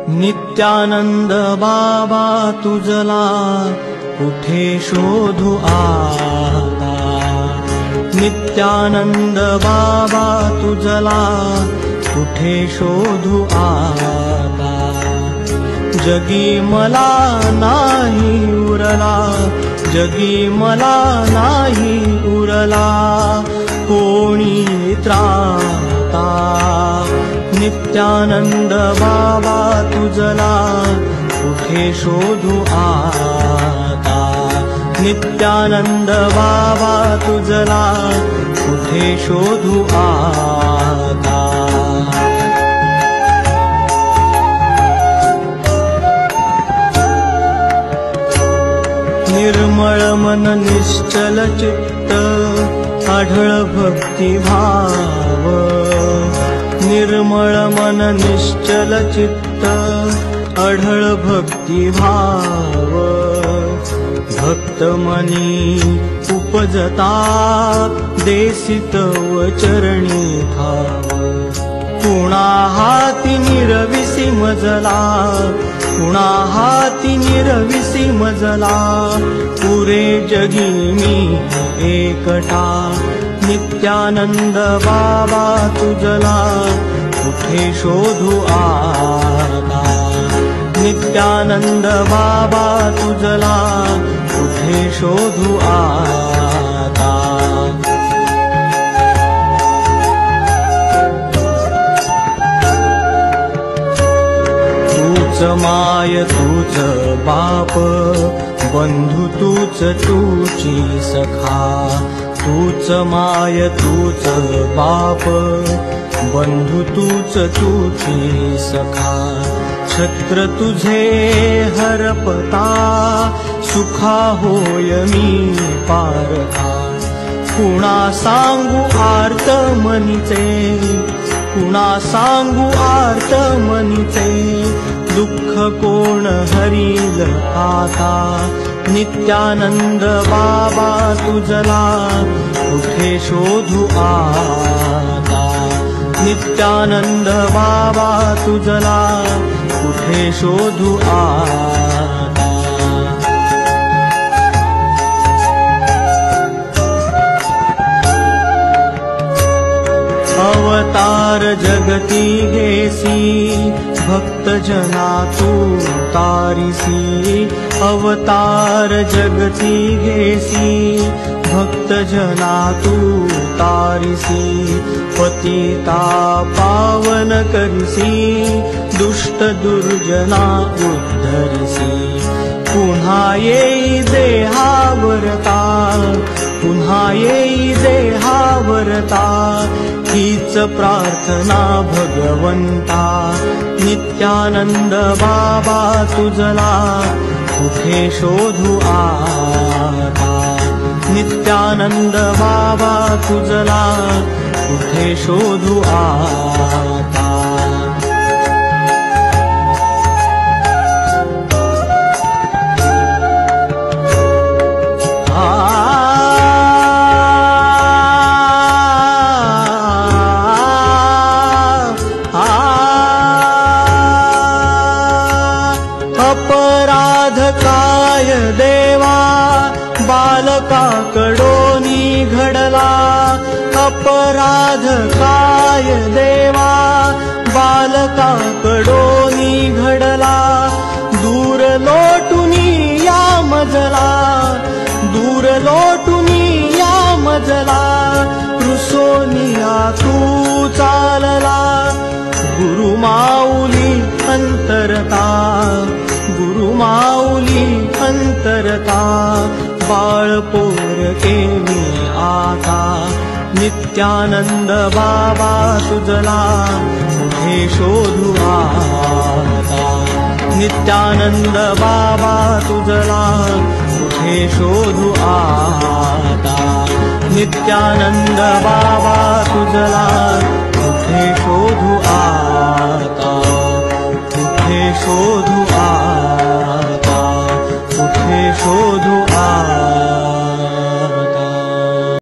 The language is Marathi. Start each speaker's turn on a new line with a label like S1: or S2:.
S1: नित्यानंद बाबा तुझला कुठे शोधू आता। नित्यानंद बाबा तुझला कुठे शोधू आता। जगी मला नाही उरला, जगी मला नाही उरला कोणी त्राता। नित्यानंद बाबा तुझला कुठे शोधू आता। नित्यानंद बाबा तुझला कुठे शोधू आता। निर्मळ मन निश्चल चित्त आढळ भक्ती भाव। निर्मळ मन निश्चल चित्त आढळ भक्ती भाव। भक्त मनी उपजता देसित व चरणी ठाव। कुणा हाती निरविसी मजला, कुणा हाती निरविसी मजला पुरे जगी मी एकटा। नित्यानंद बाबा तुझला कुठे शोधू आता। नित्यानंद बाबा तुझला कुठे शोधू आता। तूच माय तूच बाप, बंधू तूच तूची सखा। तूच माय तूच बाप, बंधू तूच तूची सखा। छत्र तुझे हरपता सुखा होय मी पारखा। कुणा सांगू आर्त मनीचे, कुणा सांगू आर्त मनीचे दुःख कोण हरील आता। नित्यानंद बाबा तुझला कुठे शोधू आता। नित्यानंद बाबा तुझला कुठे शोधू आता। अवतार जगती घेसी भक्त जना तू तारिसी। अवतार जगती घेसी भक्त जना तू तारिसी। पतिता पावन करिसी दुष्ट दुर्जना उद्धरिसी। पुन्हा येई देहावरता, पुन्हा येई देहावरता हीच प्रार्थना भगवंता। नित्यानंद बाबा तुझला कुठे शोधू आता। नित्यानंद बाबा तुझला कुठे शोधू आता। अपराध काय देवा बालकाकडोनी घडला। अपराध काय देवा बालकाकडोनी घडला। दूर लोटुनी या मजला, दूर लोटुनी या मजला रुसोनिया तू चालला। गुरु माऊली अंतरता, गुरु माऊली अंतरता बाळ पोरके मी आता। नित्यानंद बाबा तुझला कुठे शोधू आता। नित्यानंद बाबा तुझला कुठे शोधू आता। नित्यानंद बाबा तुझला कुठे शोधू आता। कुठे शोधू आता, कुठे शोधू